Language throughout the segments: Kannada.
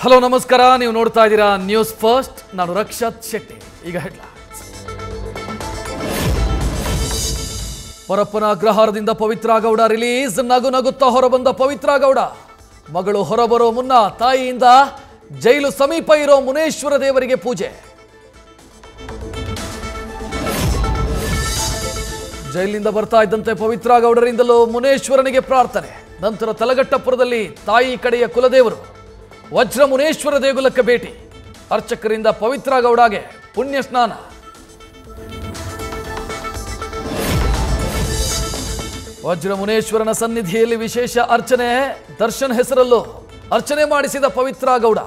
ಹಲೋ ನಮಸ್ಕಾರ, ನೀವು ನೋಡ್ತಾ ಇದ್ದೀರಾ ನ್ಯೂಸ್ ಫಸ್ಟ್. ನಾನು ರಕ್ಷತ್ ಶೆಟ್ಟಿ. ಈಗ ಹೆಡ್ಲೈನ್ಸ್. ಪರಪ್ಪನ ಅಗ್ರಹಾರದಿಂದ ಪವಿತ್ರ ಗೌಡ ರಿಲೀಸ್. ನಗು ನಗುತ್ತಾ ಹೊರಬಂದ ಪವಿತ್ರ ಗೌಡ. ಮಗಳು ಹೊರಬರೋ ಮುನ್ನ ತಾಯಿಯಿಂದ ಜೈಲು ಸಮೀಪ ಇರೋ ಮುನೇಶ್ವರ ದೇವರಿಗೆ ಪೂಜೆ. ಜೈಲಿನಿಂದ ಬರ್ತಾ ಇದ್ದಂತೆ ಪವಿತ್ರ ಗೌಡರಿಂದಲೂ ಮುನೇಶ್ವರನಿಗೆ ಪ್ರಾರ್ಥನೆ. ನಂತರ ತಲಗಟ್ಟಪುರದಲ್ಲಿ ತಾಯಿ ಕಡೆಯ ಕುಲದೇವರು ವಜ್ರ ಮುನೇಶ್ವರ ದೇಗುಲಕ್ಕೆ ಭೇಟಿ. ಅರ್ಚಕರಿಂದ ಪವಿತ್ರ ಗೌಡಗೆ ಪುಣ್ಯ ಸ್ನಾನ. ವಜ್ರ ಮುನೇಶ್ವರನ ಸನ್ನಿಧಿಯಲ್ಲಿ ವಿಶೇಷ ಅರ್ಚನೆ. ದರ್ಶನ್ ಹೆಸರಲ್ಲೂ ಅರ್ಚನೆ ಮಾಡಿಸಿದ ಪವಿತ್ರ ಗೌಡ.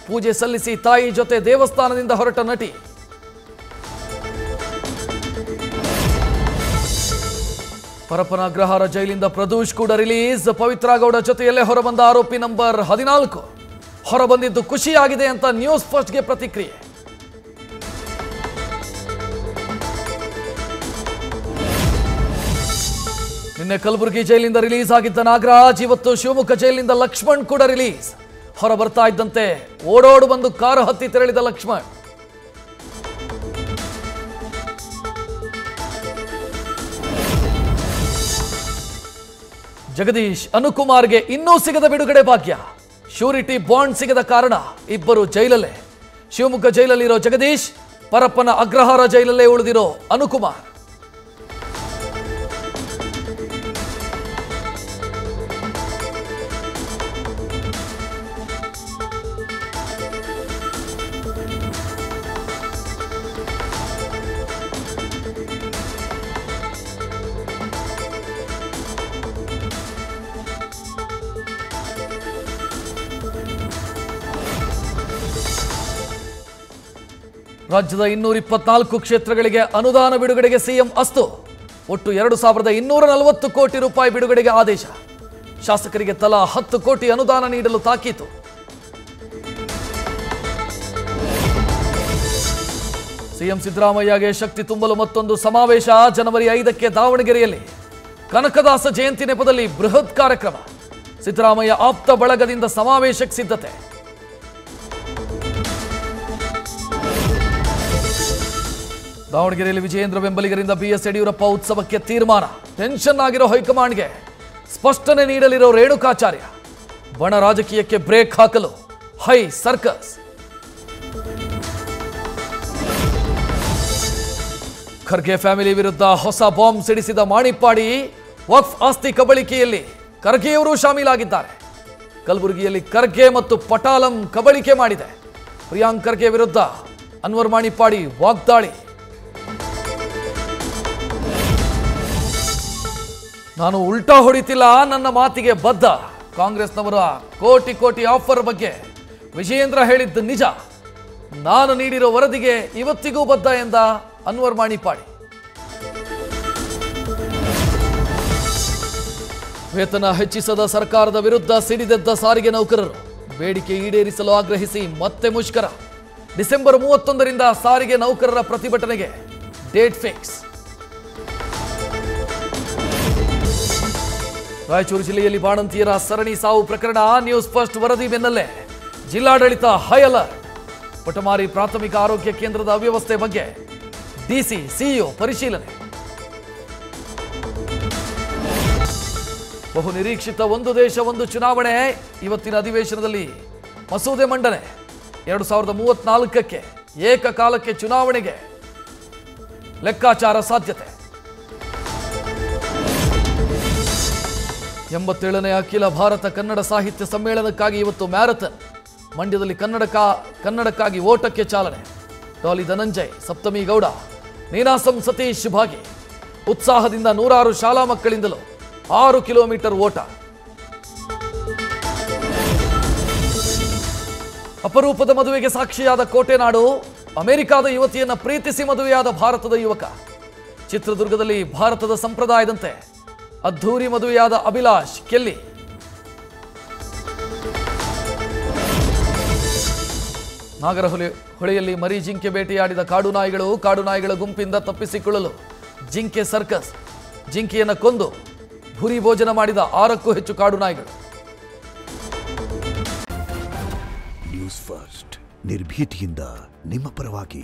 ಪೂಜೆ ಸಲ್ಲಿಸಿ ತಾಯಿ ಜೊತೆ ದೇವಸ್ಥಾನದಿಂದ ಹೊರಟ ನಟಿ. ಪರಪ್ಪನ ಅಗ್ರಹಾರ ಜೈಲಿಂದ ಪ್ರದೋಷ್ ಕೂಡ ರಿಲೀಸ್. ಪವಿತ್ರ ಗೌಡ ಜೊತೆಯಲ್ಲೇ ಹೊರಬಂದ ಆರೋಪಿ ನಂಬರ್ 14 ಹೊರಬಂದಿದ್ದು ಖುಷಿಯಾಗಿದೆ ಅಂತ ನ್ಯೂಸ್ ಫಸ್ಟ್ಗೆ ಪ್ರತಿಕ್ರಿಯೆ. ನಿನ್ನೆ ಕಲಬುರಗಿ ಜೈಲಿಂದ ರಿಲೀಸ್ ಆಗಿದ್ದ ನಾಗರಾಜ್, ಇವತ್ತು ಶಿವಮೊಗ್ಗ ಜೈಲಿನಿಂದ ಲಕ್ಷ್ಮಣ್ ಕೂಡ ರಿಲೀಸ್. ಹೊರ ಬರ್ತಾ ಇದ್ದಂತೆ ಓಡೋಡು ಬಂದು ಕಾರು ಹತ್ತಿ ತೆರಳಿದ ಲಕ್ಷ್ಮಣ್. ಜಗದೀಶ್, ಅನುಕುಮಾರ್ಗೆ ಇನ್ನೂ ಸಿಗದ ಬಿಡುಗಡೆ ಭಾಗ್ಯ. ಶ್ಯೂರಿಟಿ ಬಾಂಡ್ ಸಿಗದ ಕಾರಣ ಇಬ್ಬರು ಜೈಲಲ್ಲೇ. ಶಿವಮೊಗ್ಗ ಜೈಲಲ್ಲಿರೋ ಜಗದೀಶ್, ಪರಪ್ಪನ ಅಗ್ರಹಾರ ಜೈಲಲ್ಲೇ ಉಳಿದಿರೋ ಅನುಕುಮಾರ್. ರಾಜ್ಯದ 224 ಕ್ಷೇತ್ರಗಳಿಗೆ ಅನುದಾನ ಬಿಡುಗಡೆಗೆ ಸಿಎಂ ಅಸ್ತು. ಒಟ್ಟು 2240 ಕೋಟಿ ರೂಪಾಯಿ ಬಿಡುಗಡೆಗೆ ಆದೇಶ. ಶಾಸಕರಿಗೆ ತಲಾ 10 ಕೋಟಿ ಅನುದಾನ ನೀಡಲು ತಾಕೀತು. ಸಿಎಂ ಸಿದ್ದರಾಮಯ್ಯಗೆ ಶಕ್ತಿ ತುಂಬಲು ಮತ್ತೊಂದು ಸಮಾವೇಶ. ಜನವರಿ 5ಕ್ಕೆ ದಾವಣಗೆರೆಯಲ್ಲಿ ಕನಕದಾಸ ಜಯಂತಿ ನೆಪದಲ್ಲಿ ಬೃಹತ್ ಕಾರ್ಯಕ್ರಮ. ಸಿದ್ದರಾಮಯ್ಯ ಆಪ್ತ ಬಳಗದಿಂದ ಸಮಾವೇಶಕ್ಕೆ ಸಿದ್ಧತೆ. ದಾವಣಗೆರೆಯಲ್ಲಿ ವಿಜಯೇಂದ್ರ ಬೆಂಬಲಿಗರಿಂದ ಬಿಎಸ್ ಯಡಿಯೂರಪ್ಪ ಉತ್ಸವಕ್ಕೆ ತೀರ್ಮಾನ. ಟೆನ್ಷನ್ ಆಗಿರೋ ಹೈಕಮಾಂಡ್ಗೆ ಸ್ಪಷ್ಟನೆ ನೀಡಲಿರೋ ರೇಣುಕಾಚಾರ್ಯ. ಬಣ ರಾಜಕೀಯಕ್ಕೆ ಬ್ರೇಕ್ ಹಾಕಲು ಹೈ ಸರ್ಕಸ್. ಖರ್ಗೆ ಫ್ಯಾಮಿಲಿ ವಿರುದ್ಧ ಹೊಸ ಬಾಂಬ್ ಸಿಡಿಸಿದ ಮಾಣಿಪ್ಪಾಡಿ. ವಕ್ಫ್ ಆಸ್ತಿ ಕಬಳಿಕೆಯಲ್ಲಿ ಖರ್ಗೆಯವರು ಶಾಮೀಲಾಗಿದ್ದಾರೆ. ಕಲಬುರಗಿಯಲ್ಲಿ ಖರ್ಗೆ ಮತ್ತು ಪಟಾಲಂ ಕಬಳಿಕೆ ಮಾಡಿದೆ. ಪ್ರಿಯಾಂಕ್ ಖರ್ಗೆ ವಿರುದ್ಧ ಅನ್ವರ್ ಮಾಣಿಪ್ಪಾಡಿ ವಾಗ್ದಾಳಿ. ನಾನು ಉಲ್ಟಾ ಹೊಡಿತಿಲ್ಲ, ನನ್ನ ಮಾತಿಗೆ ಬದ್ಧ. ಕಾಂಗ್ರೆಸ್ನವರ ಕೋಟಿ ಕೋಟಿ ಆಫರ್ ಬಗ್ಗೆ ವಿಜಯೇಂದ್ರ ಹೇಳಿದ್ದು ನಿಜ. ನಾನು ನೀಡಿರೋ ವರದಿಗೆ ಇವತ್ತಿಗೂ ಬದ್ಧ ಎಂದ ಅನ್ವರ್ ಮಾಣಿಪ್ಪಾಡಿ. ವೇತನ ಹೆಚ್ಚಿಸದ ಸರ್ಕಾರದ ವಿರುದ್ಧ ಸಿಡಿದೆದ್ದ ಸಾರಿಗೆ ನೌಕರರು. ಬೇಡಿಕೆ ಈಡೇರಿಸಲು ಆಗ್ರಹಿಸಿ ಮತ್ತೆ ಮುಷ್ಕರ. ಡಿಸೆಂಬರ್ 31ರಿಂದ ಸಾರಿಗೆ ನೌಕರರ ಪ್ರತಿಭಟನೆಗೆ ಡೇಟ್ ಫಿಕ್ಸ್. ರಾಯಚೂರು ಜಿಲ್ಲೆಯಲ್ಲಿ ಬಾಣಂತಿಯರ ಸರಣಿ ಸಾವು ಪ್ರಕರಣ. ನ್ಯೂಸ್ ಫಸ್ಟ್ ವರದಿ ಬೆನ್ನಲ್ಲೇ ಜಿಲ್ಲಾಡಳಿತ ಹೈ ಅಲರ್ಟ್. ಪಟಮಾರಿ ಪ್ರಾಥಮಿಕ ಆರೋಗ್ಯ ಕೇಂದ್ರದ ಅವ್ಯವಸ್ಥೆ ಬಗ್ಗೆ ಡಿಸಿ ಸಿಇಒ ಪರಿಶೀಲನೆ. ಬಹು ನಿರೀಕ್ಷಿತ ಒಂದು ದೇಶ ಒಂದು ಚುನಾವಣೆ. ಇವತ್ತಿನ ಅಧಿವೇಶನದಲ್ಲಿ ಮಸೂದೆ ಮಂಡನೆ. 2034ಕ್ಕೆ ಏಕಕಾಲಕ್ಕೆ ಚುನಾವಣೆಗೆ ಲೆಕ್ಕಾಚಾರ ಸಾಧ್ಯತೆ. 87ನೇ ಅಖಿಲ ಭಾರತ ಕನ್ನಡ ಸಾಹಿತ್ಯ ಸಮ್ಮೇಳನಕ್ಕಾಗಿ ಇವತ್ತು ಮ್ಯಾರಥಾನ್. ಮಂಡ್ಯದಲ್ಲಿ ಕನ್ನಡಕ್ಕಾಗಿ ಓಟಕ್ಕೆ ಚಾಲನೆ. ಡಾಲಿ ಧನಂಜಯ್, ಸಪ್ತಮಿ ಗೌಡ, ನೀನಾಸಂ ಸತೀಶ್ ಭಾಗಿ. ಉತ್ಸಾಹದಿಂದ ನೂರಾರು ಶಾಲಾ ಮಕ್ಕಳಿಂದಲೂ 6 ಕಿಲೋಮೀಟರ್ ಓಟ. ಅಪರೂಪದ ಮದುವೆಗೆ ಸಾಕ್ಷಿಯಾದ ಕೋಟೆನಾಡು. ಅಮೆರಿಕಾದ ಯುವತಿಯನ್ನ ಪ್ರೀತಿಸಿ ಮದುವೆಯಾದ ಭಾರತದ ಯುವಕ. ಚಿತ್ರದುರ್ಗದಲ್ಲಿ ಭಾರತದ ಸಂಪ್ರದಾಯದಂತೆ ಅದ್ಧೂರಿ ಮದುವೆಯಾದ ಅಭಿಲಾಷ್ ಕೆಲ್ಲಿ. ನಾಗರಹೊಳೆಯಲ್ಲಿ ಮರಿ ಜಿಂಕೆ ಬೇಟೆಯಾಡಿದ ಕಾಡು ನಾಯಿಗಳ ಗುಂಪಿಂದ ತಪ್ಪಿಸಿಕೊಳ್ಳಲು ಜಿಂಕೆ ಸರ್ಕಸ್. ಜಿಂಕೆಯನ್ನು ಕೊಂದು ಭುರಿ ಭೋಜನ ಮಾಡಿದ 6ಕ್ಕೂ ಹೆಚ್ಚು ಕಾಡು ನಾಯಿಗಳು. ನ್ಯೂಸ್ ಫಸ್ಟ್ ನಿರ್ಭೀತಿಯಿಂದ ನಿಮ್ಮ ಪರವಾಗಿ.